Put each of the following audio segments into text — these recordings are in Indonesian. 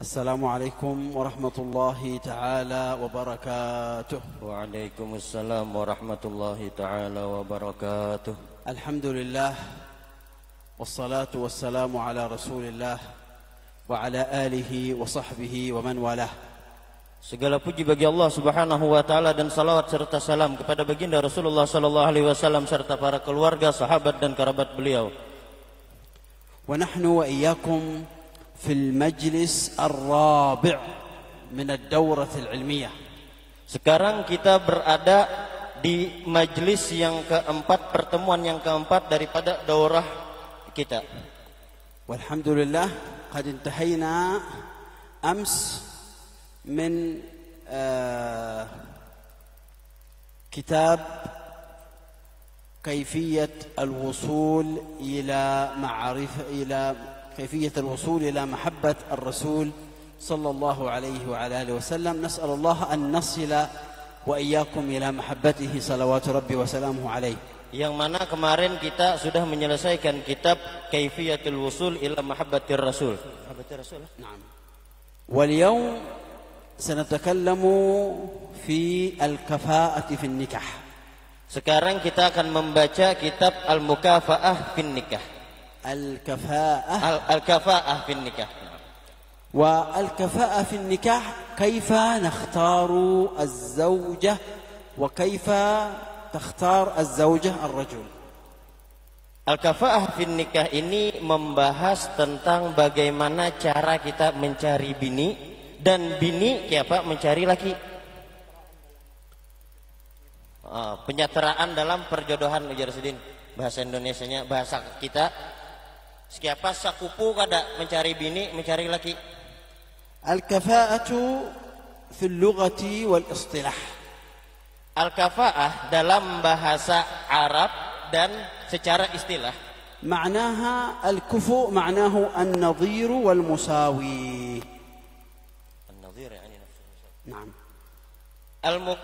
السلام عليكم ورحمة الله تعالى وبركاته. وعليكم السلام ورحمة الله تعالى وبركاته. الحمد لله والصلاة والسلام على رسول الله وعلى آله وصحبه ومن والاه. Segala puji bagi Allah Subhanahu wa taala dan salawat serta salam kepada baginda Rasulullah sallallahu alaihi wasallam serta para keluarga, sahabat dan kerabat beliau. ونحن وإياكم في المجلس الرابع من الدورة العلمية. Sekarang kita berada di majelis yang keempat, pertemuan yang keempat daripada daurah kita. والحمد لله قد انتهينا أمس من كتاب كيفية الوصول إلى محبة الرسول صلى الله عليه وعلى آله وسلم. نسأل الله أن نصل وإياكم إلى محبته صلوات ربي وسلامه عليه. Yang mana kemarin kita sudah menyelesaikan kitab Kaifiyatul Wusul ila Mahabbatir Rasul. نعم. واليوم سنتكلم في الكفاءة في النكاح. Sekarang kita akan membaca kitab Al-Mukafa'ah fin Nikah. Al-Kafa'ah fin Nikah. والكفاءة في النكاح كيف نختار الزوجة وكيف تختار الزوجة الرجل. Al-Kafa'ah fin Nikah ini membahas tentang bagaimana cara kita mencari bini dan bini siapa mencari laki. Penyatraan dalam perjodohan Ujarsidin, bahasa Indonesianya, bahasa kita siapa sakupu kada mencari bini mencari laki. Al-kafa'atu fi al-lughati wal-istilah. Al-kafa'ah dalam bahasa Arab dan secara istilah معناها الكفؤ معناه النظير والمساوي. النظير يعني نفسه. نعم.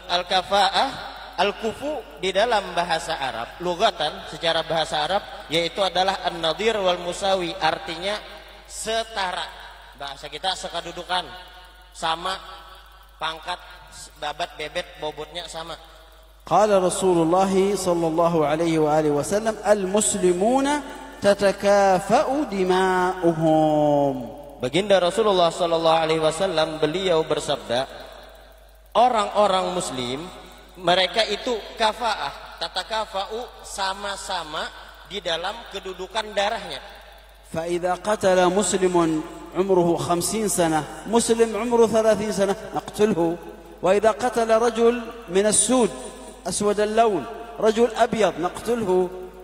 Al-kafa'ah, al-kufu di dalam bahasa Arab, lugatan secara bahasa Arab yaitu adalah an-nadhir wal musawi, artinya setara. Bahasa kita sekadudukan, sama pangkat, babat bebet bobotnya sama. قال رسول الله صلى الله عليه وآله وسلم المسلمون تتكافأ دماؤهم. Baginda Rasulullah sallallahu alaihi wasallam beliau bersabda, orang-orang muslim mereka itu kafa'ah, tatakafa'u, sama-sama di dalam kedudukan darahnya. فإذا قتل مسلم عمره 50 سنة مسلم عمره 30 سنة نقتله. وإذا قتل رجل من السود أسود اللون رجل أبيض نقتله.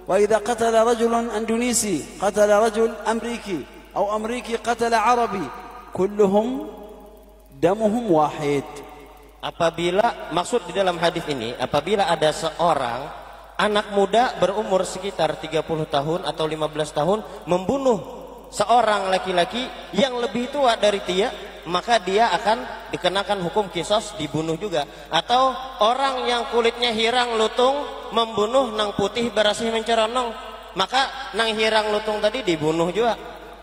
وإذا قتل رجل أندونيسي قتل رجل أمريكي أو أمريكي قتل عربي كلهم دمهم واحد. Apabila maksud di dalam hadis ini, apabila ada seorang anak muda berumur sekitar 30 tahun atau 15 tahun membunuh seorang laki-laki yang lebih tua dari dia, maka dia akan dikenakan hukum qisas, dibunuh juga. Atau orang yang kulitnya hirang lutung membunuh nang putih berasih menceronong, maka nang hirang lutung tadi dibunuh juga.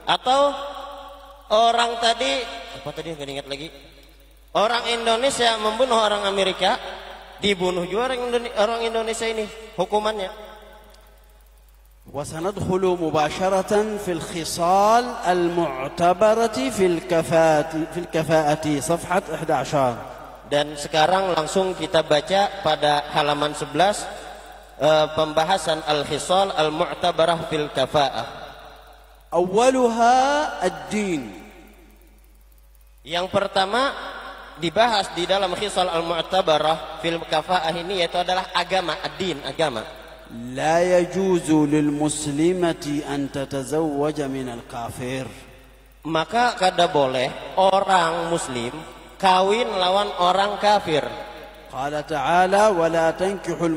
Atau orang tadi apa tadi nggak ingat lagi, orang Indonesia membunuh orang Amerika, dibunuh juga orang Indonesia ini hukumannya. وسندخل مباشرة في الخصال المعتبرة في الكفاءة صفحة 11. Dan sekarang langsung kita baca pada halaman 11 pembahasan al-khisal al-mu'tabarah fil kafa'ah. أولها الدين. Yang pertama dibahas di dalam khisal al-mu'tabarah fil kafa'ah ini yaitu adalah agama, ad-din, agama. لا يجوز للمسلمة أن تتزوج من الكافر. Maka kada boleh orang muslim kawin lawan orang kafir. قال تعالى ولا تنكحوا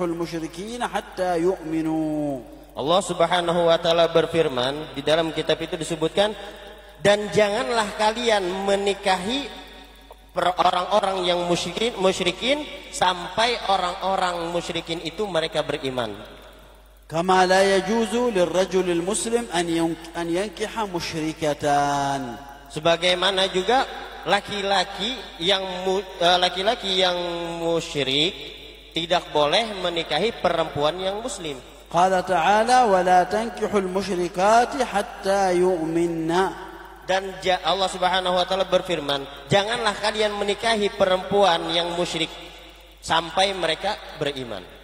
المشركين حتى يؤمنوا. Allah Subhanahu wa taala berfirman, di dalam kitab itu disebutkan, dan janganlah kalian menikahi orang-orang yang musyrikin sampai orang-orang musyrikin itu mereka beriman. كما لا يجوز للرجل المسلم أن ينكح مشركتان. Sebagaimana juga laki-laki yang musyrik tidak boleh menikahi perempuan yang muslim. قال تعالى ولا تنكحوا المشركات حتى يؤمنن. Dan Allah Subhanahu wa taala berfirman, janganlah kalian menikahi perempuan yang musyrik sampai mereka beriman.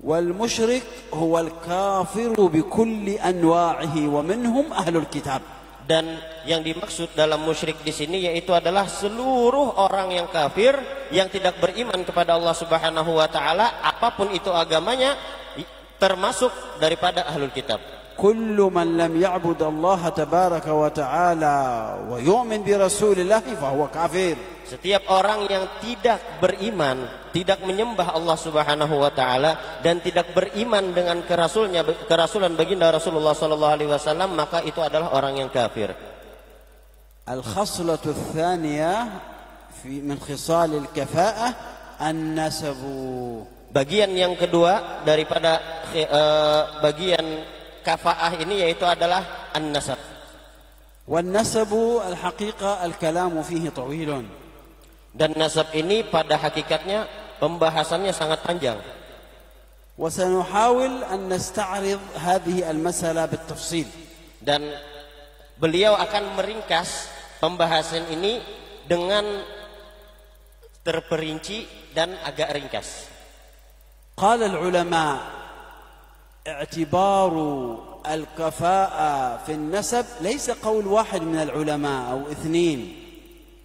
والمشرك هو الكافر بكل أنواعه ومنهم أهل الكتاب. Dan yang dimaksud dalam musyrik di sini yaitu adalah seluruh orang yang kafir yang tidak beriman kepada Allah Subhanahu wa taala apapun itu agamanya, termasuk daripada ahlul kitab. كل من لم يعبد الله تبارك وتعالى ويؤمن برسول الله فهو كافر. Setiap orang yang tidak beriman, tidak menyembah Allah Subhanahu wa taala dan tidak beriman dengan kerasulan baginda Rasulullah sallallahu alaihi wasallam, maka itu adalah orang yang kafir. الخصلة الثانية من خصال الكفاءة النسب. Bagian yang kedua daripada bagian kafaah ini yaitu adalah an-nasab. والنسب الحقيقة الكلام فيه طويل. Dan nasab ini pada hakikatnya pembahasannya sangat panjang. وسنحاول أن نستعرض هذه المسألة بالتفصيل. Dan beliau akan meringkas pembahasan ini dengan terperinci dan agak ringkas. قال العلماء اعتبار الكفاءة في النسب ليس قول واحد من العلماء أو اثنين،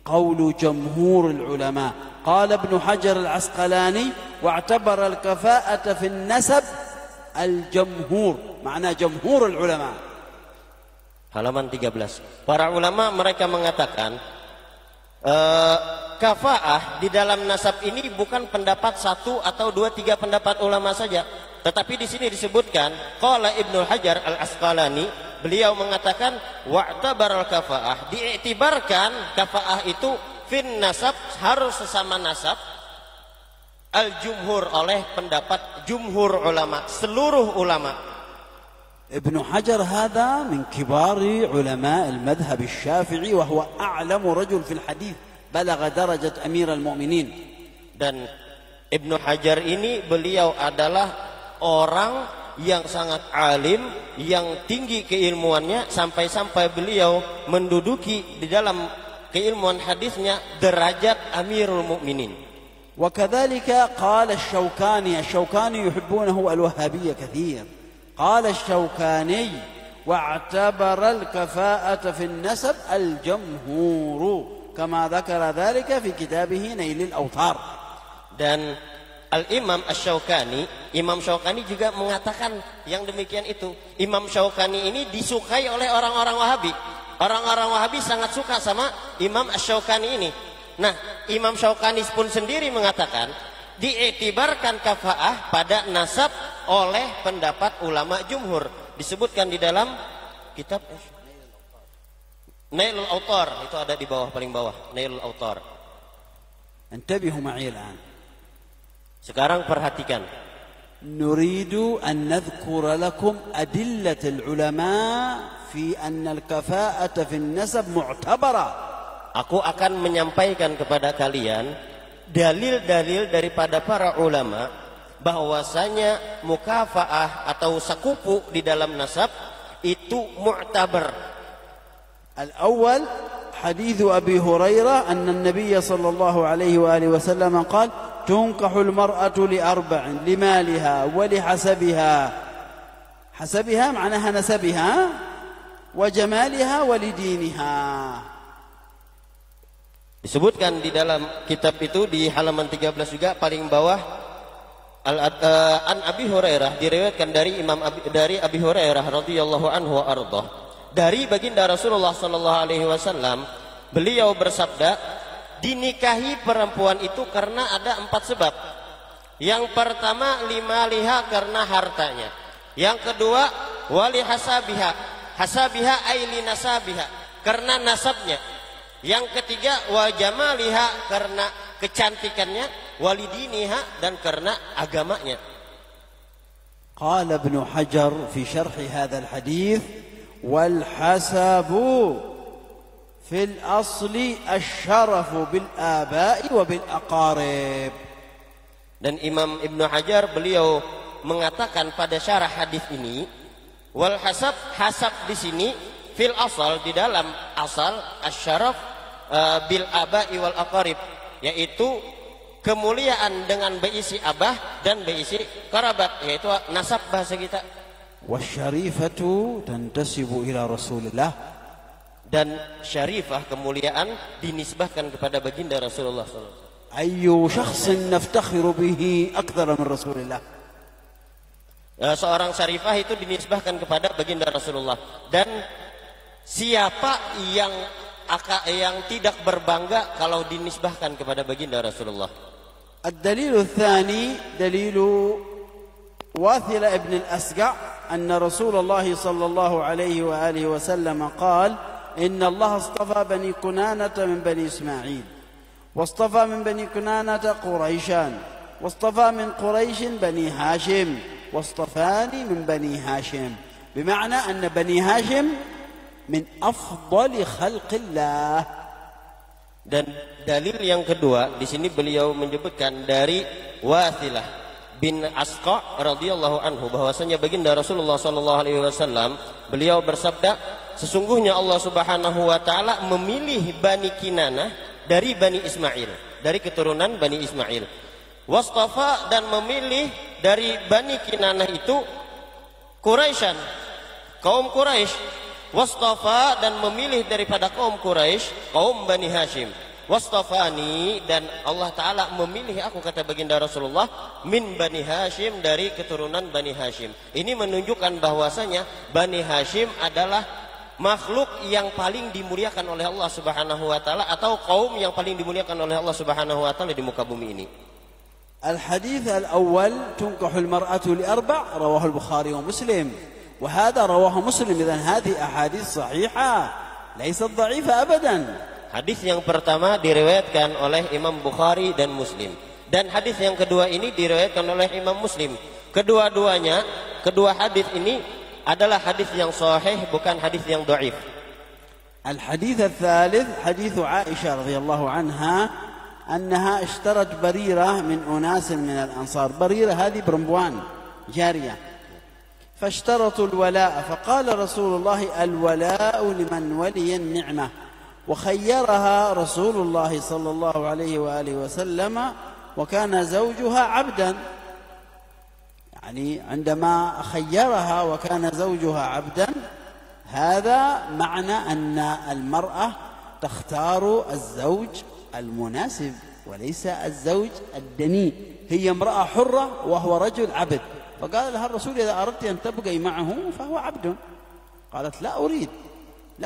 قول جمهور العلماء. قال ابن حجر العسقلاني واعتبر الكفاءة في النسب الجمهور، معنى جمهور العلماء. Halaman 13. Para ulama mereka mengatakan kafaah di dalam nasab ini bukan pendapat satu atau dua tiga pendapat ulama saja, tetapi di sini disebutkan qala Ibnu Hajar Al-Asqalani, beliau mengatakan wa'tabar al-kafaah, diiktibarkan kafaah itu fin nasab, harus sesama nasab, al-jumhur, oleh pendapat jumhur ulama, seluruh ulama. ابن حجر هذا من كبار علماء المذهب الشافعي وهو أعلم رجل في الحديث بلغ درجة أمير المؤمنين. Dan Ibnu Hajar ini beliau adalah orang yang sangat alim, yang tinggi keilmuannya, sampai-sampai beliau menduduki di dalam keilmuan hadisnya derajat Amirul Mukminin. وكذلك قال الشوكاني يحبونه الوهابية كثير. قال الشوكاني واعتبر الكفاءة في النسب الجمهور كما ذكر ذلك في كتابه نيل الأوطار. Dan Al-Imam Asy-Syaukani, Imam Syaukani juga mengatakan yang demikian itu. Imam Syaukani ini disukai oleh orang-orang Wahabi. Orang-orang Wahabi sangat suka sama Imam Asy-Syaukani ini. Nah, Imam Syaukani pun sendiri mengatakan diiktibarkan kafaah pada nasab oleh pendapat ulama jumhur. Disebutkan di dalam kitab Nailul Autar, itu ada di bawah, paling bawah, Nailul Autar. انتبهوا معي الآن. Sekarang perhatikan. نريد أن نذكر لكم أدلة العلماء في أن الكفاءة في النسب معتبرة. Aku akan menyampaikan kepada kalian dalil-dalil daripada para ulama bahwasanya mukafaah atau sakupu di dalam nasab itu mu'tabar. الأول حديث أبي هريرة أن النبي صلى الله عليه وآله وسلم قال تنكح المرأة لأربع: لمالها ولحسبها، حسبها معناها نسبها، وجمالها ولدينها. Disebutkan di dalam kitab itu di halaman 13 juga paling bawah, an Abi Hurairah, diriwayatkan dari Abi Hurairah radhiyallahu anhu wa ardhah, dari baginda Rasulullah sallallahu alaihi wasallam, beliau bersabda, dinikahi perempuan itu karena ada 4 sebab. Yang pertama limaliha, karena hartanya. Yang kedua wali hasabiha, hasabiha ay li nasabiha, karena nasabnya. Yang ketiga wa jamaliha, karena kecantikannya, walidiniha, dan karena agamanya. قال ابن حجر في شرح هذا الحديث: والحسب في الأصل الشرف بالآباء وبالأقارب. Dan Imam Ibnu Hajar beliau mengatakan pada syarah hadis ini, wal hasab, hasab di sini fil asal, di dalam asal, asyaraf bil aba'i wal aqarib, yaitu kemuliaan dengan berisi abah dan berisi kerabat, yaitu nasab bahasa kita. Wasyarifatu tantasibu ila Rasulillah, dan syarifah kemuliaan dinisbahkan kepada baginda Rasulullah SAW. Ayyu syakhsin naftakhiru bihi akthar min Rasulillah. Seorang syarifah itu dinisbahkan kepada baginda Rasulullah, dan siapa yang tidak berbangga kalau dinisbahkan kepada baginda Rasulullah. Ad-dalil ats-tsani dalilu Wathila ibn al-Asqa' anna Rasulullah sallallahu alaihi wa alihi wasallam qala inna Allah astafa bani Kunanata min bani Ismail واصطفى من بني كنانة قريشا واصطفى من قريش بني هاشم واصطفاني من بني هاشم بمعنى أن بني هاشم من أفضل خلق الله. Dan dalil yang kedua di sini beliau menyebutkan dari Wathilah bin Asqa radhiyallahu anhu bahwasanya baginda Rasulullah sallallahu alaihi wasallam beliau bersabda, sesungguhnya Allah Subhanahu wa taala memilih Bani Kinanah dari Bani Ismail, dari keturunan Bani Ismail. Wastafa, dan memilih dari Bani Kinanah itu Quraisyan, kaum Quraisy. Wastafa, dan memilih daripada kaum Quraisy kaum Bani Hashim. Wastafani, dan Allah Ta'ala memilih aku, kata baginda Rasulullah, min Bani Hashim, dari keturunan Bani Hashim. Ini menunjukkan bahwasanya Bani Hashim adalah makhluk yang paling dimuliakan oleh Allah Subhanahu wa taala, atau kaum yang paling dimuliakan oleh Allah Subhanahu wa taala di muka bumi ini. Al-hadits al-awwal tunkahu al-mar'atu li arba' rawahu al-Bukhari wa Muslim, wa hadha rawahu Muslim, idzan hadhihi ahadits sahihah laysat dha'ifah abadan. Hadis yang pertama diriwayatkan oleh Imam Bukhari dan Muslim, dan hadis yang kedua ini diriwayatkan oleh Imam Muslim. Kedua-duanya, kedua hadis ini adalah hadis yang sahih, bukan hadis yang dhaif. الحديث الثالث حديث عائشة رضي الله عنها أنها اشترت بريرة من أناس من الأنصار. بريرة هذه برمبوان جارية، فاشترطوا الولاء، فقال رسول الله الولاء لمن ولي النعمة، وخيرها رسول الله صلى الله عليه وآله وسلم، وكان زوجها عبدا. يعني عندما خيرها وكان زوجها عبدا، هذا معنى أن المرأة تختار الزوج المناسب وليس الزوج الدني. هي امرأة حرة وهو رجل عبد، فقال لها الرسول إذا أردت أن تبقي معه فهو عبد. قالت لا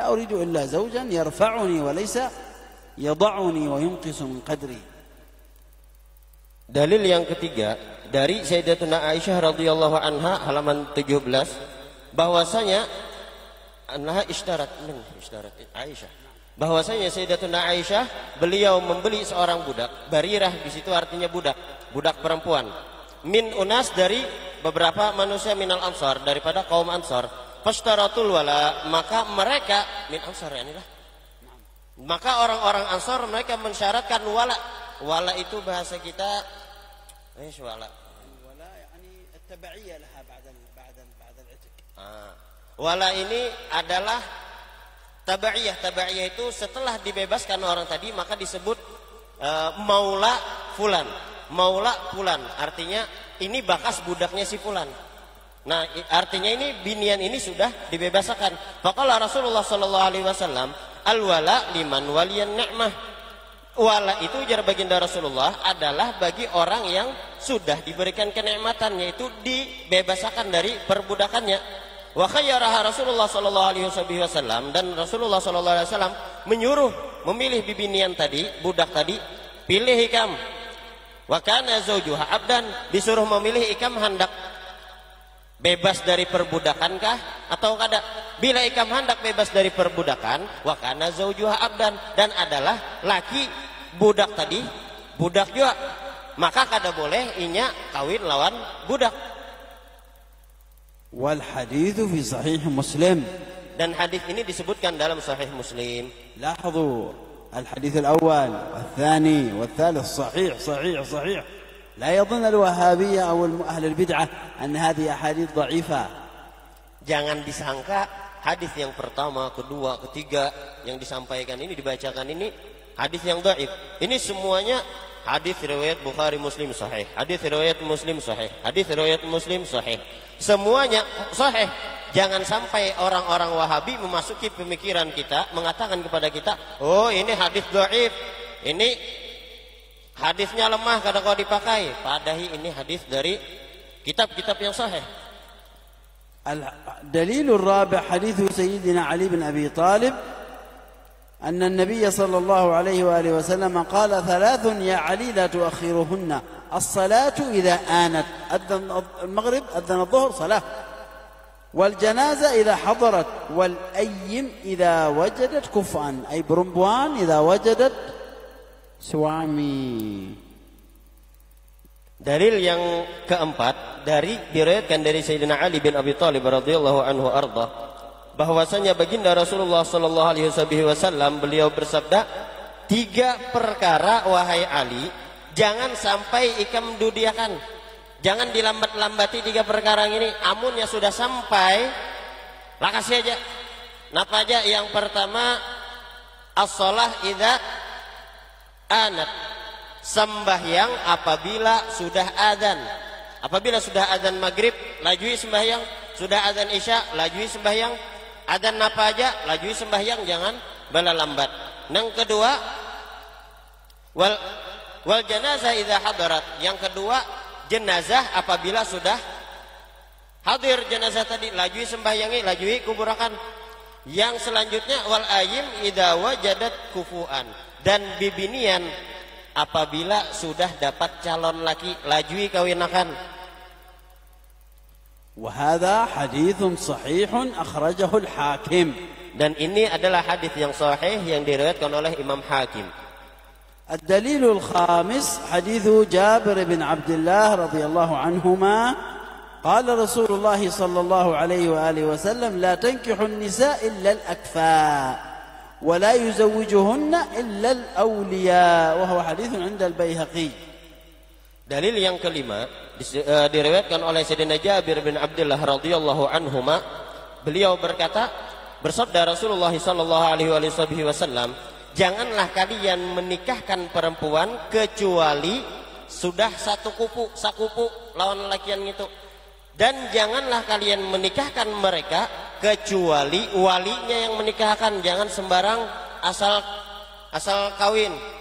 أريد إلا زوجا يرفعني وليس يضعني وينقص من قدري. Dalil yang ketiga dari Sayyidatuna Aisyah radhiyallahu anha, halaman 17, bahwasanya anha isyarat Aisyah, bahwasanya Sayyidatuna Aisyah beliau membeli seorang budak. Barirah di situ artinya budak perempuan. Min unas, dari beberapa manusia minal ansar, daripada kaum ansar. Fashtaratul wala, maka mereka min ansar inilah. Maka orang-orang ansar mereka mensyaratkan wala. Wala itu bahasa kita wala. Wala yani at-tabi'iyah laha ba'da al-'itq. Wala ini adalah tabi'iyah. Tabi'iyah itu setelah dibebaskan orang tadi maka disebut maula fulan. Maula fulan artinya ini bekas budaknya si fulan. Nah, artinya ini binian ini sudah dibebaskan. Faqala Rasulullah sallallahu alaihi wasallam, al-wala liman waliyan ni'mah. Wala itu ujar baginda Rasulullah adalah bagi orang yang sudah diberikan kenikmatan, yaitu dibebaskan dari perbudakannya. Wa khayyaraha Rasulullah sallallahu alaihi wasallam, dan Rasulullah sallallahu alaihi wasallam menyuruh memilih bibinian tadi, budak tadi, pilih ikam. Wa kana zawjuha abdan, disuruh memilih ikam hendak bebas dari perbudakankah atau kada. Bila ikam hendak bebas dari perbudakan, wa kana zawjuha abdan, dan adalah laki budak tadi budak juga, maka kada boleh inya kawin lawan budak. والحديث في صحيح مسلم. Dan hadis ini disebutkan dalam Sahih Muslim. لاحظوا الحديث الأول والثاني والثالث صحيح صحيح صحيح. لا يظن الوهابية أو أهل البدعة أن هذه أحاديث ضعيفة. Jangan disangka hadis yang pertama, kedua, ketiga yang disampaikan ini, dibacakan ini hadis yang dhaif. Ini semuanya hadis riwayat Bukhari Muslim sahih, hadis riwayat Muslim sahih, hadis riwayat Muslim sahih. Semuanya sahih. Jangan sampai orang-orang Wahabi memasuki pemikiran kita, mengatakan kepada kita, oh ini hadis dhaif, ini hadisnya lemah kada kau dipakai. Padahal ini hadis dari kitab-kitab yang sahih. الدليل الرابع حديث سيدنا علي بن أبي طالب أن النبي صلى الله عليه وآله وسلم قال ثلاث يا علي لا تؤخرهن: الصلاة إذا آنت، أذن المغرب أذن الظهر صلاة، والجنازة إذا حضرت، والأيم إذا وجدت كفءا، أي برمبوان إذا وجدت سوامي. Dalil yang keempat diriwayatkan dari Sayyidina Ali bin Abi Thalib radhiyallahu anhu arda, bahwasanya baginda Rasulullah sallallahu alaihi wasallam beliau bersabda, 3 perkara wahai Ali, jangan sampai ikam dudiakan. Jangan dilambat-lambati 3 perkara ini. Amunnya sudah sampai, lakasi aja. Napa aja? Yang pertama, as-shalah idza anat, sembahyang apabila sudah adzan. Apabila sudah adzan maghrib, lajui sembahyang. Sudah adzan isya, lajui sembahyang. Adzan apa aja, lajui sembahyang, jangan bala lambat. Yang kedua, wal janazah idza hadarat. Yang kedua, jenazah apabila sudah hadir jenazah tadi, lajui sembahyangi, lajui kuburakan. Yang selanjutnya, wal ayim idza wajadat kufuan, dan bibinian apabila sudah dapat calon laki, lajui kawinakan. وهذا حديث صحيح أخرجه الحاكم. Dan ini adalah hadis yang sahih yang diriwayatkan oleh Imam Hakim. الدليل الخامس حديث جابر بن عبد الله رضي الله عنهما قال رسول الله صلى الله عليه وآله وسلم: لا تنكحوا النساء إلا الأكفاء ولا يزوجهن إلا الأولياء، وهو حديث عند البيهقي. Dalil yang kelima diriwayatkan oleh Sayyidina Jabir bin Abdullah radhiyallahu anhuma, beliau berkata, bersabda Rasulullah sallallahu alaihi wasallam, janganlah kalian menikahkan perempuan kecuali sudah sakupu lawan lelakian itu, dan janganlah kalian menikahkan mereka kecuali walinya yang menikahkan. Jangan sembarang asal kawin.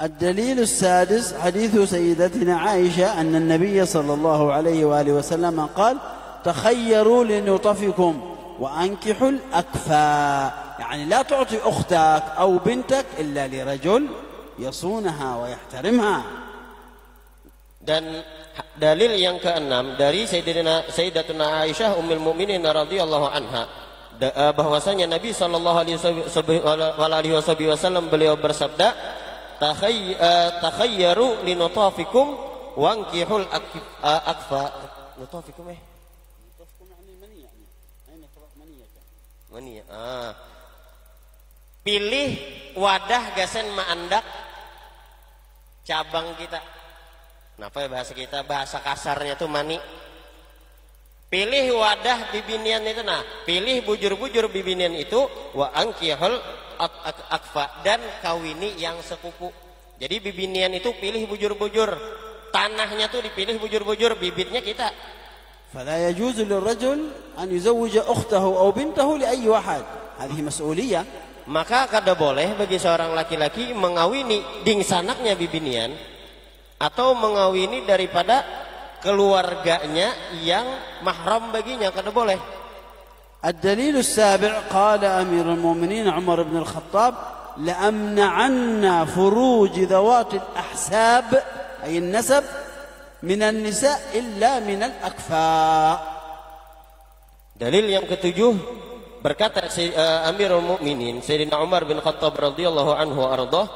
الدليل السادس حديث سيدتنا عائشة أن النبي صلى الله عليه وآله وسلم قال: تخيروا لنطفكم وأنكحوا الأكفاء، يعني لا تعطي أختك أو بنتك إلا لرجل يصونها ويحترمها. Dan dalil yang keenam dari Sayyidatuna Aisyah Ummul Mukminin radhiyallahu anha, bahwasanya Nabi sallallahu alaihi wasallam beliau bersabda, takhayyaru linutafikum wankihul akfa. Nutafikum mani. Pilih wadah gasen maandak cabang kita. Kenapa ya bahasa kita, bahasa kasarnya tuh mani. Pilih wadah bibinian itu, nah pilih bujur-bujur bibinian itu, wa ankihul akfa, dan kawini yang sepupu. Jadi bibinian itu pilih bujur-bujur, tanahnya tuh dipilih bujur-bujur, bibitnya kita. فلا يجوز للرجل أن يزوج أخته أو بنته لأي واحد، هذه مسؤولية. Maka kada boleh bagi seorang laki-laki mengawini dingsanaknya bibinian atau mengawini daripada keluarganya yang mahram baginya, kada boleh. الدليل السابع قال أمير المؤمنين عمر بن الخطاب: لأمنعن فروج ذوات الأحساب أي النسب من النساء إلا من الأكفاء. Dalil yang ketujuh, berkata Amirul Mukminin Sayyidina Umar bin Khattab radhiyallahu anhu ardah,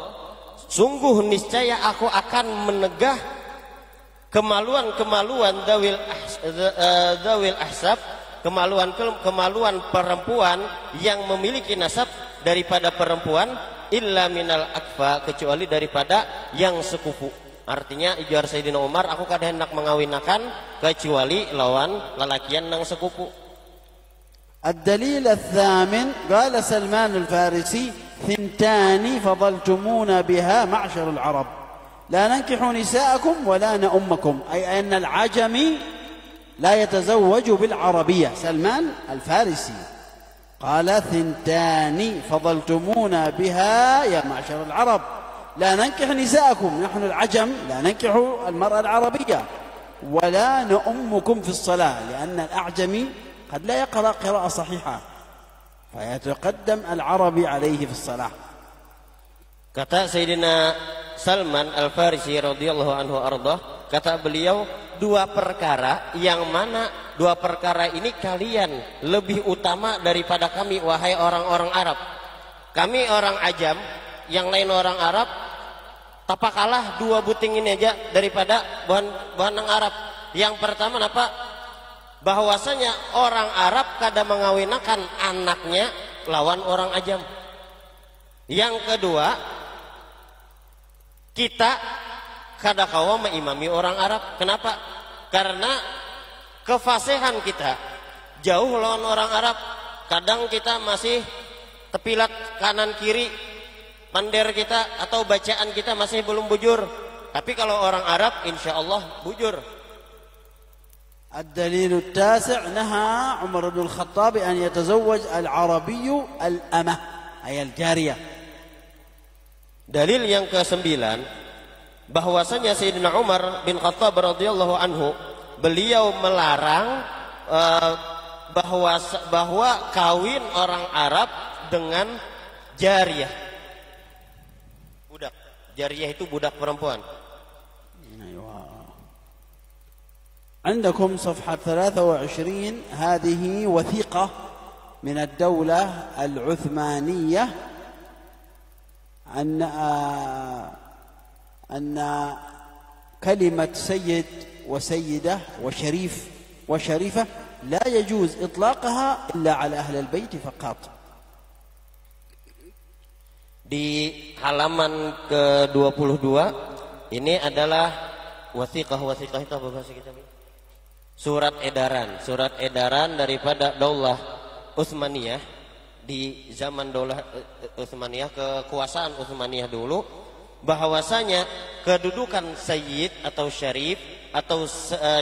sungguh niscaya aku akan menegah kemaluan dawil ahsab, kemaluan perempuan yang memiliki nasab daripada perempuan, illa minal akfa, kecuali daripada yang sekufu. Artinya ijar Sayyidina Umar, aku kada hendak mengawinakan kecuali lawan lalakian nang sekufu. الدليل الثامن قال سلمان الفارسي: ثنتان فضلتمونا بها معشر العرب لا ننكح نساءكم ولا نؤمكم، أي أن العجمي لا يتزوج بالعربية. سلمان الفارسي قال: ثنتان فضلتمونا بها يا معشر العرب لا ننكح نساءكم، نحن العجم لا ننكح المرأة العربية ولا نؤمكم في الصلاة، لأن الأعجمي قد لا يقرأ قراءة صحيحة فيتقدم العربي عليه في الصلاة. Kata Sayyidina Salman Al-Farisi radhiyallahu anhu ardah, kata beliau, dua perkara yang mana dua perkara ini kalian lebih utama daripada kami wahai orang-orang Arab. Kami orang ajam, yang lain orang Arab, tapakalah dua buting ini aja daripada bahan Arab. Yang pertama apa? Bahwasanya orang Arab kada mengawinakan anaknya lawan orang ajam. Yang kedua, kita kada kawa mengimami orang Arab. Kenapa? Karena kefasihan kita jauh lawan orang Arab. Kadang kita masih tepilat kanan kiri, pander kita atau bacaan kita masih belum bujur. Tapi kalau orang Arab insya Allah bujur. الدليل التاسع: نهى عمر بن الخطاب أن يتزوج العربي الأمة أي الجارية. Dalil yang ke-9, bahwasanya Sayyidina Umar bin Khattab radhiyallahu anhu, beliau melarang bahwa kawin orang Arab dengan jariyah. Budak. Jariyah itu budak perempuan. عندكم صفحة 23 هذه وثيقة من الدولة العثمانية أن كلمة سيد وسيدة وشريف وشريفة لا يجوز إطلاقها إلا على أهل البيت فقط. Di halaman ke-22 ini adalah wasiqah itu apa bahasa kita? Surat edaran daripada Daulah Utsmaniyah di zaman Daulah Utsmaniyah, kekuasaan Utsmaniyah dulu, bahwasanya kedudukan sayyid atau syarif atau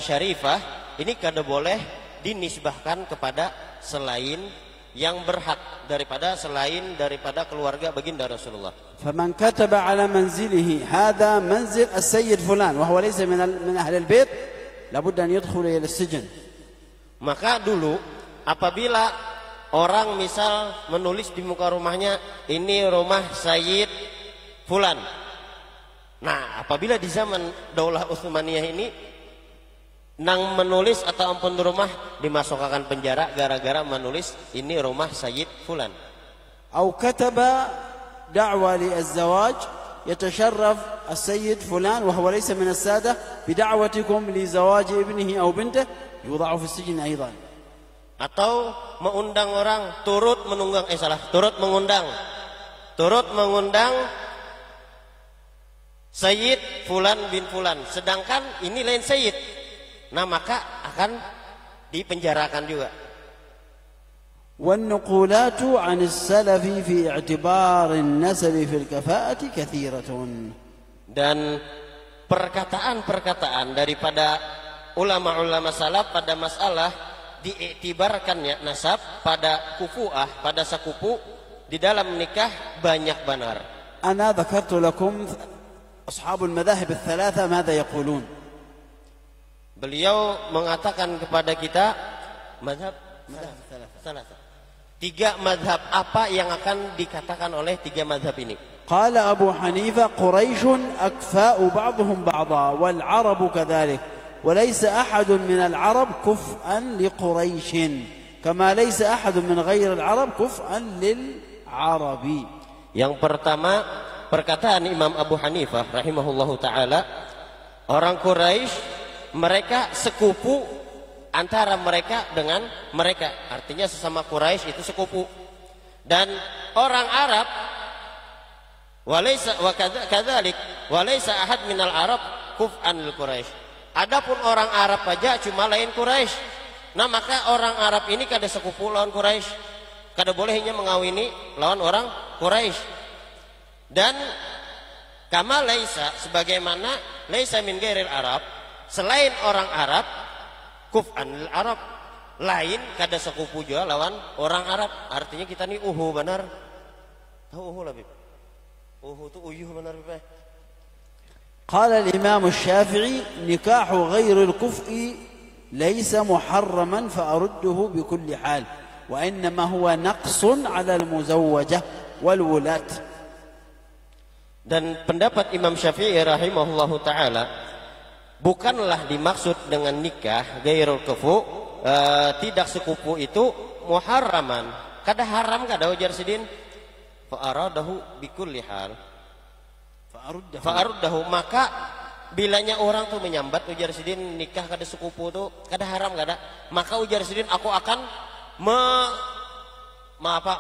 syarifah ini kada boleh dinisbahkan kepada selain yang berhak selain daripada keluarga baginda Rasulullah. فمن كتب على منزله هذا منزل السيد فلان وهو ليس من أهل البيت لابد أن يدخل إلى السجن. Maka dulu apabila orang misal menulis di muka rumahnya, ini rumah Sayyid Fulan. Nah, apabila di zaman Daulah Utsmaniyah ini nang menulis atau ampun rumah dimasukkan penjara gara-gara menulis ini rumah Sayyid Fulan. أو كتب دعوة للزواج يتشرف السيد فلان وهو ليس من السادة بدعوتكم لزواج ابنه أو بنته يوضع في السجن أيضا. Atau mengundang orang turut mengundang Sayyid Fulan bin Fulan, sedangkan ini lain Sayyid, nah maka akan dipenjarakan juga. والنقولات عن السلف في اعتبار النسب في الكفاءة كثيرة. Dan perkataan daripada ulama-ulama salaf pada masalah diiktibarkannya nasab pada kufuah, pada sakupu di dalam nikah banyak benar. أنا ذكرت لكم أصحاب المذاهب الثلاثة ماذا يقولون. Beliau mengatakan kepada kita mazhab salah. Tiga mazhab apa yang akan dikatakan oleh tiga mazhab ini? قال أبو حنيفة: قريش أكفاء بعضهم بعضا والعرب كذلك وليس أحد من العرب كفءا لقريش كما ليس أحد من غير العرب كفءا للعرب. Yang pertama, perkataan Imam Abu Hanifah rahimahullahu taala, orang Quraisy mereka sekupu antara mereka dengan mereka. Artinya sesama Quraisy itu sekupu. Dan orang Arab walaysa wa kadzalik walaysa ahad minal Arab kuf'an lil Quraisy. Adapun orang Arab aja cuma lain Quraisy. Nah, maka orang Arab ini kada sekupu lawan Quraisy. Kada bolehnya mengawini lawan orang Quraisy. Dan kama laisa, sebagaimana laisa min ghairil Arab, selain orang Arab kuf'an lil Arab, lain kada sekupu juga lawan orang Arab. Artinya kita nih benar. Tahu lah, Bib? Itu uyuh benar, Bib. قال الإمام الشافعي نكاح غير الكفء ليس محرما فأرده بكل حال وإنما هو نقص على المزوجة والولاة. Dan pendapat Imam Syafi'i rahimahullahu ta'ala, bukanlah dimaksud dengan nikah gairul kufu, tidak sekupu itu muharraman, kada haram, kada ujar sidin. Fa'aradahu bikulli hal, fa'aradahu, maka bilanya orang tuh menyambat ujar sidin nikah kada sekupu tuh kada haram, kada, maka ujar sidin aku akan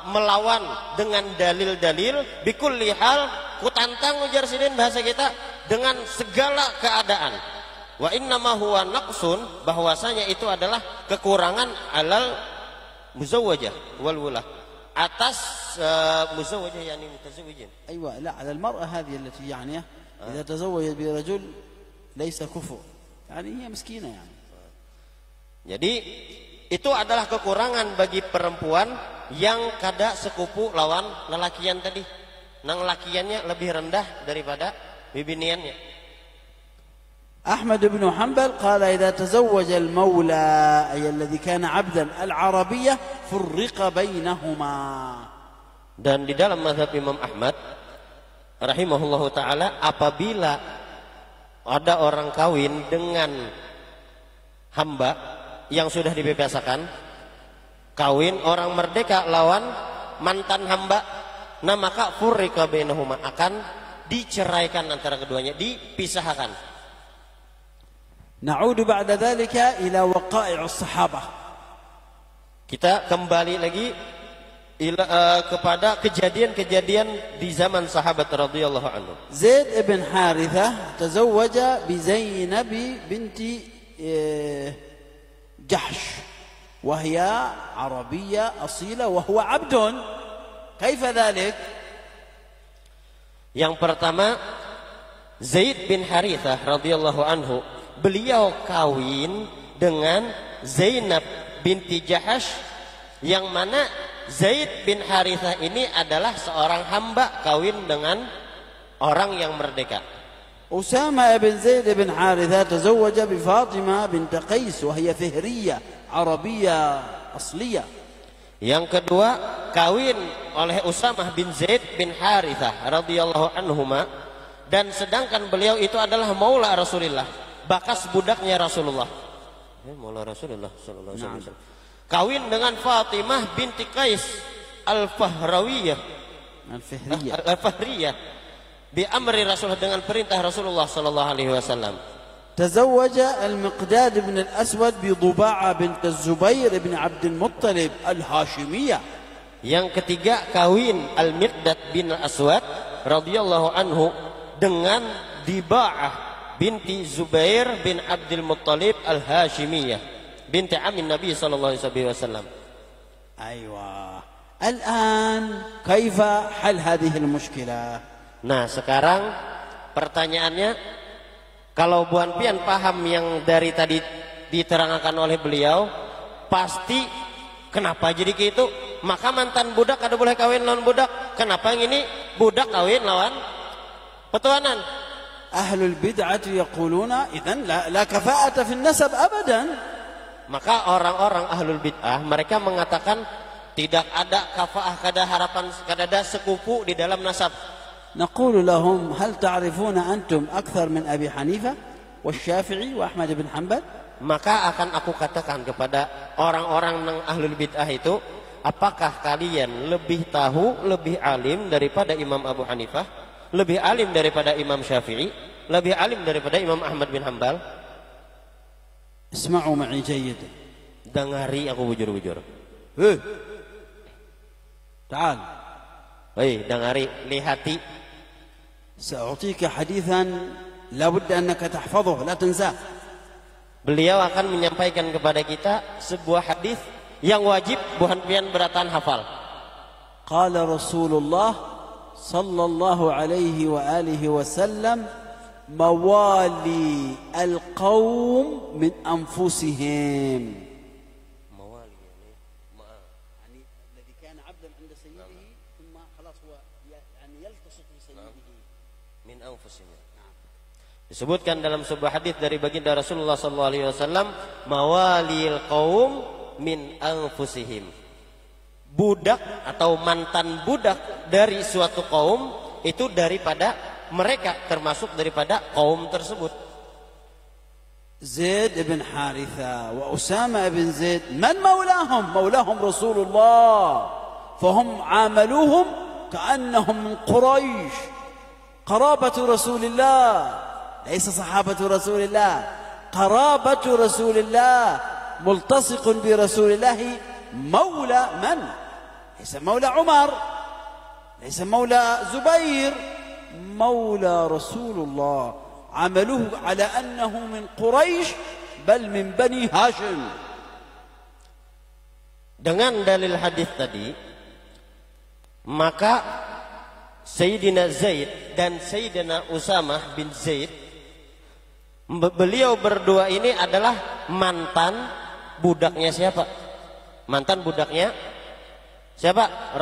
melawan dengan dalil-dalil bikulli hal, ku tantang ujar sidin bahasa kita dengan segala keadaan. Wa innama huwa naqsun, bahwasanya itu adalah kekurangan alal muzawwajah wal wulah, atas muzawwajah yani mutazawwijin. أيوة لا على المرأة هذه التي يعني إذا تزوجت برجل ليس كفء يعني هي مسكينة يعني. Jadi itu adalah kekurangan bagi perempuan yang kada sekupu lawan lelakian tadi. Nang lakiannya lebih rendah daripada bibiniannya. أحمد بن حنبل قال إذا تزوج المولى أي الذي كان عبدا العربية فرق بينهما. Dan di dalam mazhab Imam Ahmad rahimahullahu ta'ala, apabila ada orang kawin dengan hamba yang sudah dibebasakan, kawin orang merdeka lawan mantan hamba, nah maka furriqa bainahuma, akan diceraikan antara keduanya, dipisahkan. Na'udu ba'da dhalika ila waqa'i' as-sahabah. Kita kembali lagi kepada kejadian-kejadian di zaman sahabat radhiyallahu anhu. Zaid ibn Harithah tazawwaja bi Zainab binti Jahsh wa hiya Arabiyyah asila wa huwa 'abdun. Kaifa dhalik? Yang pertama, Zaid bin Harithah radhiyallahu anhu, beliau kawin dengan Zainab binti Jahash, yang mana Zaid bin Harithah ini adalah seorang hamba kawin dengan orang yang merdeka. Usama bin Zaid bin Harithah tazawwaja bi Fatimah bint Qais wa hiya Fihriyah Arabiyyah asliyah. Yang kedua, kawin oleh Usamah bin Zaid bin Harithah radhiyallahu anhuma, dan sedangkan beliau itu adalah maula Rasulullah, bakas budaknya Rasulullah. Maula Rasulullah sallallahu alaihi wasallam. Kawin dengan Fatimah binti Qais al-Fahrawiyah, al-Fahriyah, bi amri Rasulullah, dengan perintah Rasulullah sallallahu alaihi wasallam. Tazawwaja al-Miqdad bin al-Aswad bi Duba'a bint az-Zubair bin Abd al-Muttalib al-Hashimiyah. Yang ketiga, kawin al-Miqdad bin al-Aswad radhiyallahu anhu dengan Diba'ah binti Zubair bin Abdul Muttalib al-Hashimiyah, binti amin Nabi sallallahu alaihi wasallam. Aywa. Al-an kaifa hal hadhihi al-mushkilah? Nah, sekarang pertanyaannya, kalau Buan Pian paham yang dari tadi diterangkan oleh beliau, pasti kenapa jadi gitu? Maka mantan budak kada boleh kawin lawan budak. Kenapa yang ini budak kawin lawan petuanan? Ahlul bid'ah yaquluna idzan la kafa'ata fi an-nasab abadan. Maka orang-orang ahlul bid'ah mereka mengatakan tidak ada kafaah, kada harapan, kada ada sekupu di dalam nasab. Naqulu lahum hal ta'rifuna antum akthar min Abi Hanifah waSyafi'i wa Ahmad bin Hanbal? Maka akan aku katakan kepada orang-orang yang ahlul bid'ah itu, apakah kalian lebih tahu, lebih alim daripada Imam Abu Hanifah, lebih alim daripada Imam Syafi'i, lebih alim daripada Imam Ahmad bin Hanbal? اسمعوا معي جيدا. Dengari aku bujur-bujur. تعال. Dengari, lihati. سأعطيك حديثا لا بد أنك تحفظه لا تنساه. Beliau akan menyampaikan kepada kita sebuah hadis yang wajib bukan pian beratan hafal. قال رسول الله صلى الله عليه وآله وسلم موالي القوم من أنفسهم. موالي يعني الذي كان عبدا عند سيده ثم خلاص هو يعني يلتصق بسيده من أنفسهم. Disebutkan dalam sebuah hadis dari baginda Rasulullah SAW, mawalil qaum min anfusihim. Budak atau mantan budak dari suatu kaum itu daripada mereka, termasuk daripada kaum tersebut. زيد بن حارثة وأسامة بن زيد من مولاهم؟ مولاهم رسول الله، فهم عاملوهم كأنهم من قريش، قرابة رسول الله، ليس صحابة رسول الله، قرابة رسول الله، ملتصق برسول الله. مولى من؟ ليس مولى عمر، ليس مولى زبير، مولى رسول الله. عملوه على أنه من قريش بل من بني هاشم. Dengan dalil hadis tadi, maka Sayyidina Zaid dan Sayyidina Usamah bin Zaid, beliau berdua ini adalah mantan budaknya siapa? Mantan budaknya siapa?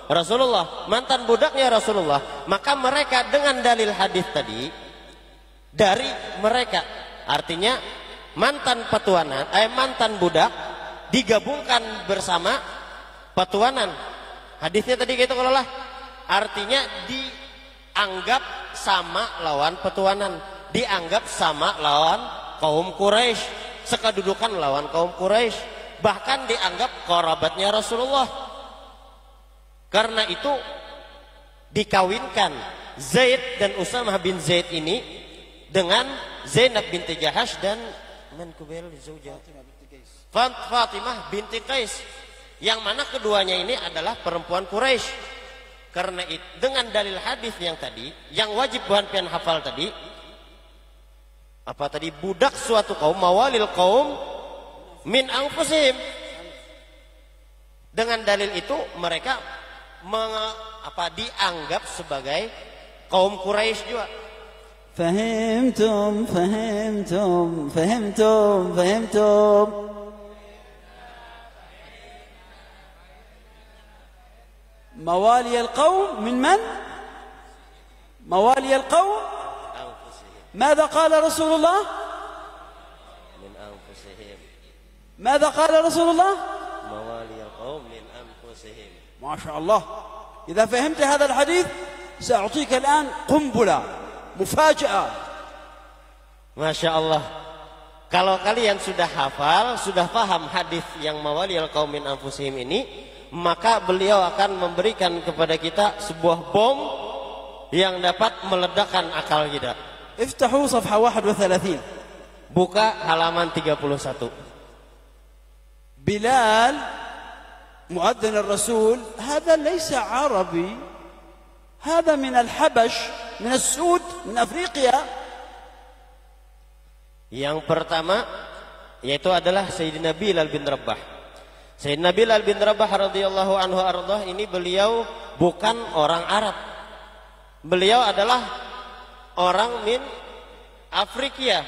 Rasulullah. Mantan budaknya Rasulullah. Maka mereka dengan dalil hadis tadi, dari mereka, artinya mantan petuanan, mantan budak digabungkan bersama petuanan. Hadisnya tadi gitu kalau lah, artinya dianggap sama lawan petuanan, dianggap sama lawan kaum Quraisy, sekedudukan lawan kaum Quraisy, bahkan dianggap kerabatnya Rasulullah. Karena itu dikawinkan Zaid dan Usamah bin Zaid ini dengan Zainab binti Jahash dan Fatimah binti Qais, yang mana keduanya ini adalah perempuan Quraisy. Karena itu dengan dalil hadis yang tadi, yang wajib bukan pian hafal tadi, apa tadi, budak suatu kaum, mawalil qaum min anfusihim. Dengan dalil itu mereka dianggap sebagai kaum Quraisy juga. فهمتم. موالي القوم من؟ موالي القوم. ماذا قال رسول الله؟ من أنفسهم. ماذا قال رسول الله؟ موالي القوم من أنفسهم. ما شاء الله. إذا فهمت هذا الحديث سأعطيك الآن قنبلة مفاجأة. Masya Allah. Kalau kalian sudah hafal, sudah paham hadis yang mawalil qaum min anfusihim ini, maka beliau akan memberikan kepada kita sebuah bom yang dapat meledakkan akal kita. افتحوا صفحة 31. Buka halaman 31. بلال مؤذن الرسول هذا ليس عربي، هذا من الحبش، من السود، من أفريقيا. Yang pertama yaitu adalah Sayyidina Bilal bin Rabah. Sayyidina Bilal bin Rabah radhiyallahu anhu ardhah ini beliau bukan orang Arab. Beliau adalah orang min Afrika,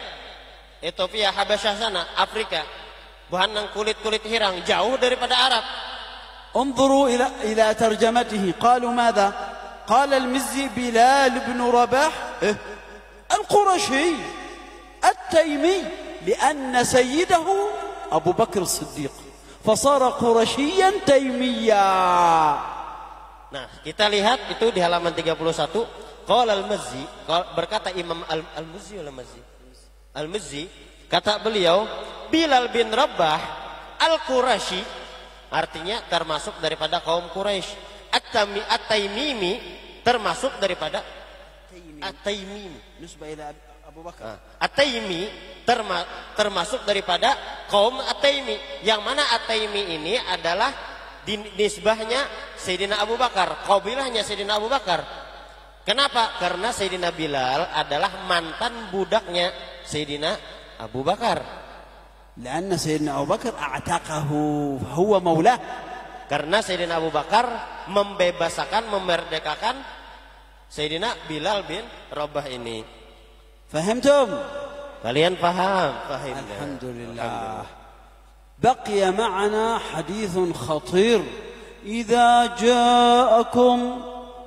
Ethiopia, Habasyah sana, Afrika. Bukan yang kulit-kulit hirang, jauh daripada Arab. انظروا إلى ترجمته. قالوا ماذا؟ قال المزي بلال بن رباح القرشي التيمي لأن سيده أبو بكر الصديق فصار قرشيا تيميا. Nah, kita lihat itu di halaman 31. Qala al-Mazzi, berkata Imam Al-Mazzi, kata beliau, Bilal bin Rabah Al-Qurashi, artinya termasuk daripada kaum Quraisy. At-Taimimi termasuk daripada At-Taimimi. نسبة إلى Abu Bakar. At-Taimi termasuk daripada kaum At-Taimi. Yang mana At-Taimi ini adalah nisbahnya Sayyidina Abu Bakar, qabilahnya Sayyidina Abu Bakar. Kenapa? Karena Sayyidina Bilal adalah mantan budaknya Sayyidina Abu Bakar. Karena Sayyidina Abu Bakar a'taqahu huwa maulah. Karena Sayyidina Abu Bakar memerdekakan Sayyidina Bilal bin Rabah ini. Fahamtum? Kalian paham? Alhamdulillah. بقي معنا حديث خطير إذا جاءكم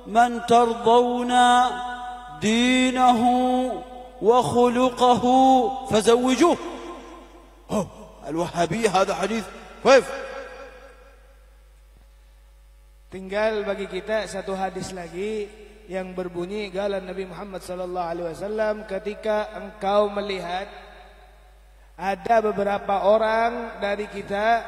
من ترضون دينه وخلقه فزوجوه. الوهابية هذا حديث كيف؟ Tinggal bagi kita satu hadis lagi yang berbunyi qala Nabi Muhammad sallallahu alaihi wasallam, ketika engkau melihat ada beberapa orang dari kita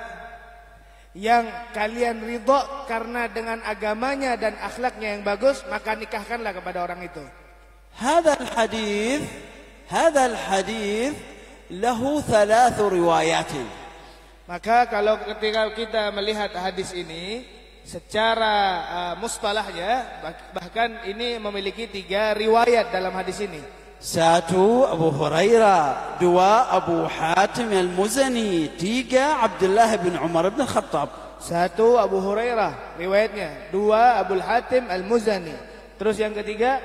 yang kalian ridho karena dengan agamanya dan akhlaknya yang bagus, maka nikahkanlah kepada orang itu. هذا الحديث له 3 روايات. Maka kalau ketika kita melihat hadis ini secara mustalahnya, bahkan ini memiliki 3 riwayat dalam hadis ini. 1 أبو هريرة، 2 أبو حاتم المزني، 3 عبد الله بن عمر بن الخطاب. 1 Abu Hurairah riwayatnya, 2 Abu Hatim Al-Muzani, terus yang ketiga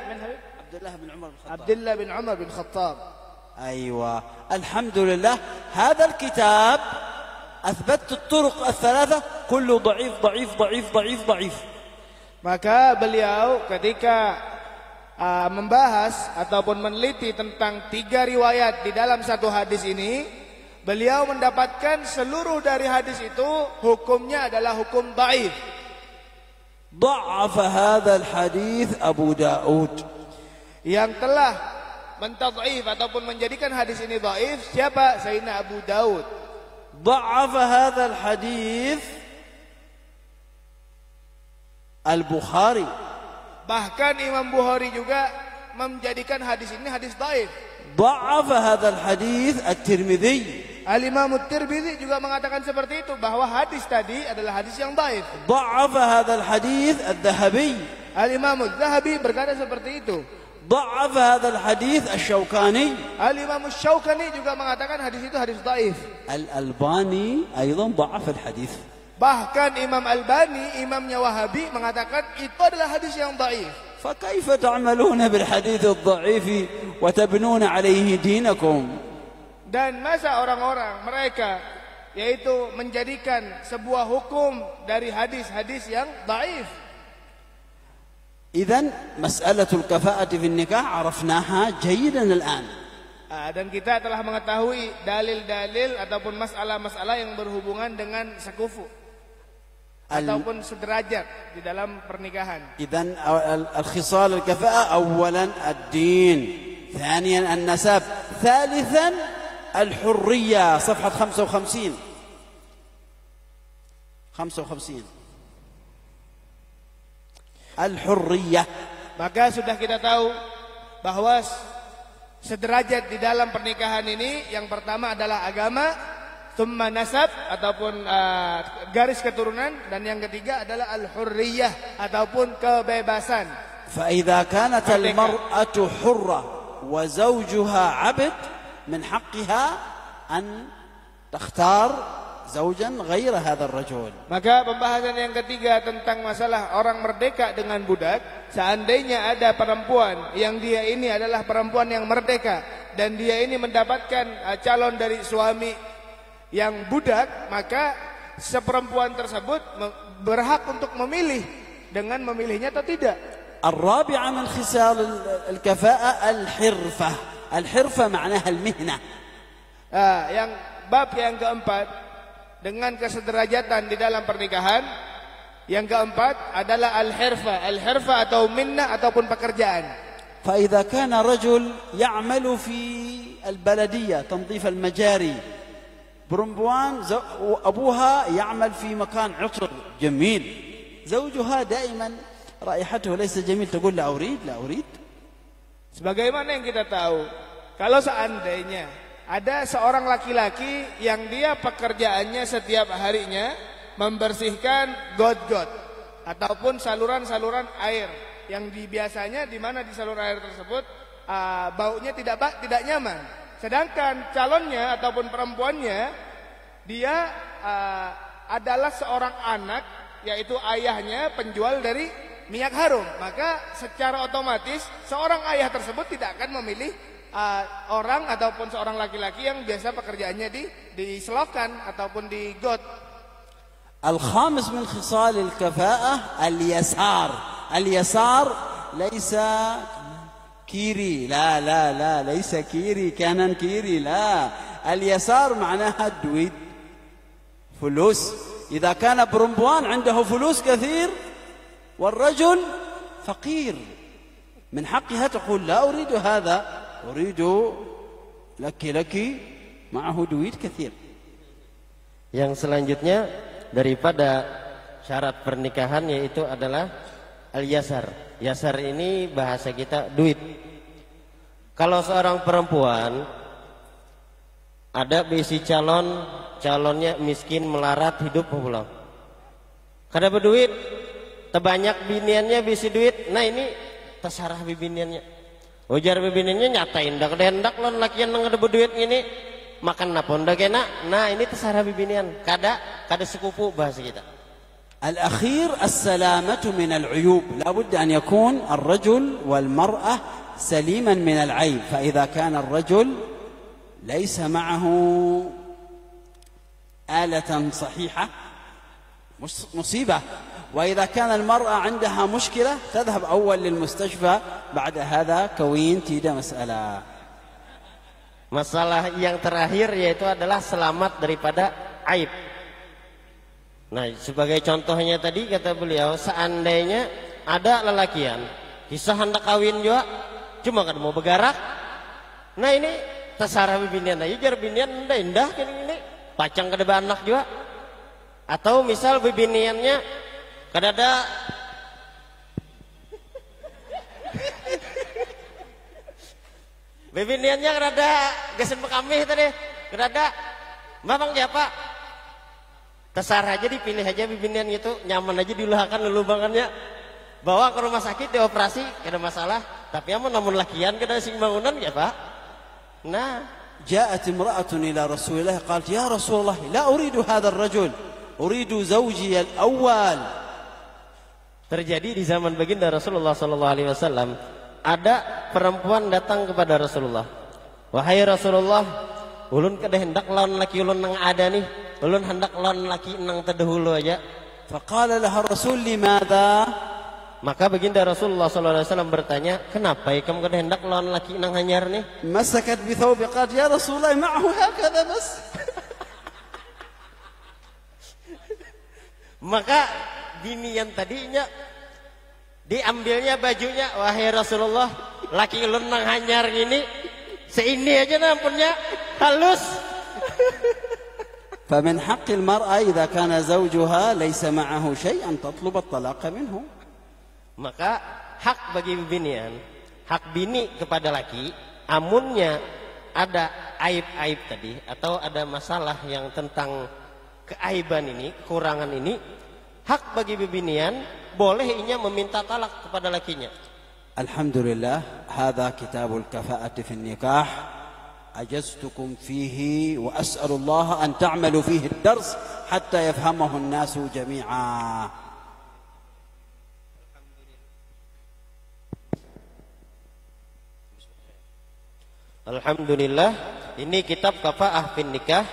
Abdullah bin Umar bin Khattab. أيوة الحمد لله. هذا الكتاب أثبت الطرق ال3 كله ضعيف ضعيف ضعيف ضعيف ضعيف. Maka beliau ketika membahas ataupun meneliti tentang 3 riwayat di dalam satu hadis ini, beliau mendapatkan seluruh dari hadis itu hukumnya adalah hukum dhaif. ضعف هذا الحديث أبو داود. Yang telah mentadhif ataupun menjadikan hadis ini dhaif siapa? Sayyidina Abu Daud. ضعف هذا الحديث البخاري. Bahkan Imam Bukhari juga menjadikan hadis ini hadis dhaif. ضعف هذا الحديث الترمذي. Al-Imam At-Tirmidzi juga mengatakan seperti itu, bahwa hadis tadi adalah hadis yang dhaif. ضعف هذا الحديث الذهبي. Al-Imam Az-Zahabi berkata seperti itu. ضعف هذا الحديث الشوكاني. Al-Imam Asy-Syaukani juga mengatakan hadis itu hadis dhaif. الألباني أيضا ضعف الحديث. Bahkan Imam Albani, imamnya Wahabi, mengatakan itu adalah hadis yang dhaif. فكيف تعملون بالحديث الضعيف وتبنون عليه دينكم؟ Dan masa orang-orang mereka yaitu menjadikan sebuah hukum dari hadis-hadis yang dhaif. إذن مسألة الكفاءة في النكاح عرفناها جيدا الآن. Dan kita telah mengetahui dalil-dalil ataupun masalah-masalah yang berhubungan dengan sekufu ataupun sederajat di dalam pernikahan. إذن الخصال الكفاءة أولا الدين، ثانيا النسب، ثالثا الحرية. صفحة 55 الحرية. Maka sudah kita tahu bahwa sederajat di dalam pernikahan ini yang pertama adalah agama, thumma nasab ataupun garis keturunan, dan yang ketiga adalah al-hurriyah ataupun kebebasan. فإذا كانت المرأة حرة وزوجها عبد من حقها أن تختار زوجا غير هذا الرجل. Maka pembahasan yang ketiga tentang masalah orang merdeka dengan budak, seandainya ada perempuan yang dia ini adalah perempuan yang merdeka dan dia ini mendapatkan calon dari suami yang budak, maka seperempuan tersebut berhak untuk memilih dengan memilihnya atau tidak. الرابعة من خصال الكفاءة الحرفة. الحرفة معناها المهنة. Yang bab yang keempat dengan kesederajatan di dalam pernikahan, yang keempat adalah al-hirfah. Al-hirfah atau minnah ataupun pekerjaan. فإذا كان رجل يعمل في البلدية تنظيف المجاري، برمبوان أبوها يعمل في مكان عطر جميل، زوجها دائما رائحته ليس جميل، تقول لا أريد لا أريد. Sebagaimana yang kita tahu Kalau seandainya ada seorang laki-laki yang dia pekerjaannya setiap harinya membersihkan got-got ataupun saluran-saluran air yang biasanya di mana di saluran air tersebut baunya tidak nyaman. Sedangkan calonnya ataupun perempuannya dia adalah seorang anak, yaitu ayahnya penjual dari minyak harum, maka secara otomatis seorang ayah tersebut tidak akan memilih orang ataupun seorang laki-laki yang biasa pekerjaannya di selokan ataupun di got. الخامس من خصال الكفاءة اليسار. اليسار ليس كيري، لا لا لا ليس كيري كان كيري، لا، اليسار معناها الدويد، فلوس. إذا كان برمبوان عنده فلوس كثير والرجل فقير، من حقها تقول لا أريد هذا، أريد لك معه دويد كثير. Yang selanjutnya daripada syarat pernikahan yaitu adalah al-yasar. Yasar ini bahasa kita duit. Kalau seorang perempuan ada bisi calonnya miskin melarat hidup pulang. Kada berduit, terbanyak biniannya bisi duit. Nah ini terserah bibiniannya. Ujar bibiniannya nyatain dak hendak lon lakian nang ada berduit gini. Makan napon dak enak. Nah ini terserah bibinian. Kada sekupu bahasa kita. الأخير السلامة من العيوب، لا بد أن يكون الرجل والمرأة سليما من العيب، فإذا كان الرجل ليس معه آلة صحيحة مصيبة، وإذا كان المرأة عندها مشكلة تذهب أول للمستشفى، بعد هذا كوين تيدا مسألة. Masalah yang terakhir yaitu adalah selamat daripada aib. Nah, sebagai contohnya tadi kata beliau, seandainya ada lelakian kisah hendak kawin juga, cuma kan mau bergarak. Nah ini terserah bibinian aja, jar binian indah gini pacang kada anak juga. Atau misal bibiniannya kada ada bibiniannya kada ada gesen pekamih tadi, kada ada mamang siapa? Terserah aja dipilih aja bibinian gitu, nyaman aja diulahakan lulubangannya. Bawa ke rumah sakit dioperasi, kada masalah. Tapi namun lakian kada sing bangunan ya Pak. Nah, جاءت امرأة إلى رسول الله قالت يا رسول الله لا أريد هذا الرجل أريد زوجي الأول. Terjadi di zaman baginda Rasulullah SAW, ada perempuan datang kepada Rasulullah. Wahai Rasulullah, ulun kada hendak lawan laki ulun nang ada nih, ulun hendak lawan laki nang terdahulu aja. فقال لها الرسول لماذا؟ Maka baginda Rasulullah SAW bertanya, kenapa kamu kada hendak lawan laki nang hanyar nih? مسكت بثوب قالت يا رسول الله معه هكذا بس. Maka bini yang tadinya diambilnya bajunya, wahai Rasulullah, laki ulun nang hanyar ini seini aja nampunnya halus. فمن حق المرأة إذا كان زوجها ليس معه شيء أن تطلب الطلاق منه. Maka hak bagi binian, hak bini kepada laki, amunnya ada aib-aib tadi atau ada masalah yang tentang keaiban ini, kekurangan ini, hak bagi bibinian boleh inya meminta talak kepada lakinya. Alhamdulillah, hadha kitabul kafa'ati fi nikah. أجزتكم فيه وأسأل الله أن تعملوا فيه الدرس حتى يفهمه الناس جميعا. Alhamdulillah, ini kitab Kafa'ah fin Nikah.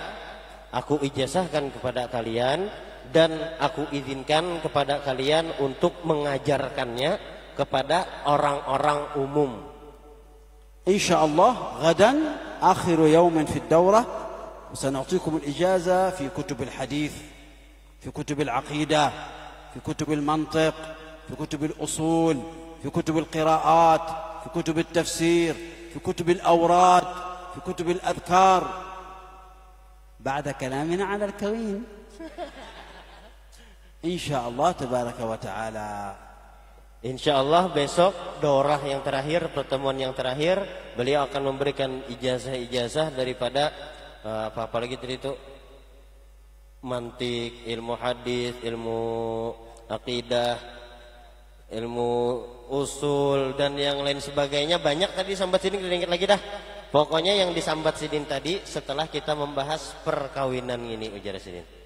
Aku ijazahkan kepada kalian dan aku izinkan kepada kalian untuk mengajarkannya kepada orang-orang umum. إن شاء الله غدا آخر يوم في الدورة وسنعطيكم الإجازة في كتب الحديث، في كتب العقيدة، في كتب المنطق، في كتب الأصول، في كتب القراءات، في كتب التفسير، في كتب الأوراد، في كتب الأذكار، بعد كلامنا على الكوين إن شاء الله تبارك وتعالى. Insya Allah besok daurah yang terakhir, pertemuan yang terakhir, beliau akan memberikan ijazah-ijazah daripada apa lagi tadi itu, mantik, ilmu hadis, ilmu akidah, ilmu usul dan yang lain sebagainya. Banyak tadi sambat sidin, kita lagi dah. Pokoknya yang disambat sidin tadi setelah kita membahas perkawinan ini, ujar sidin.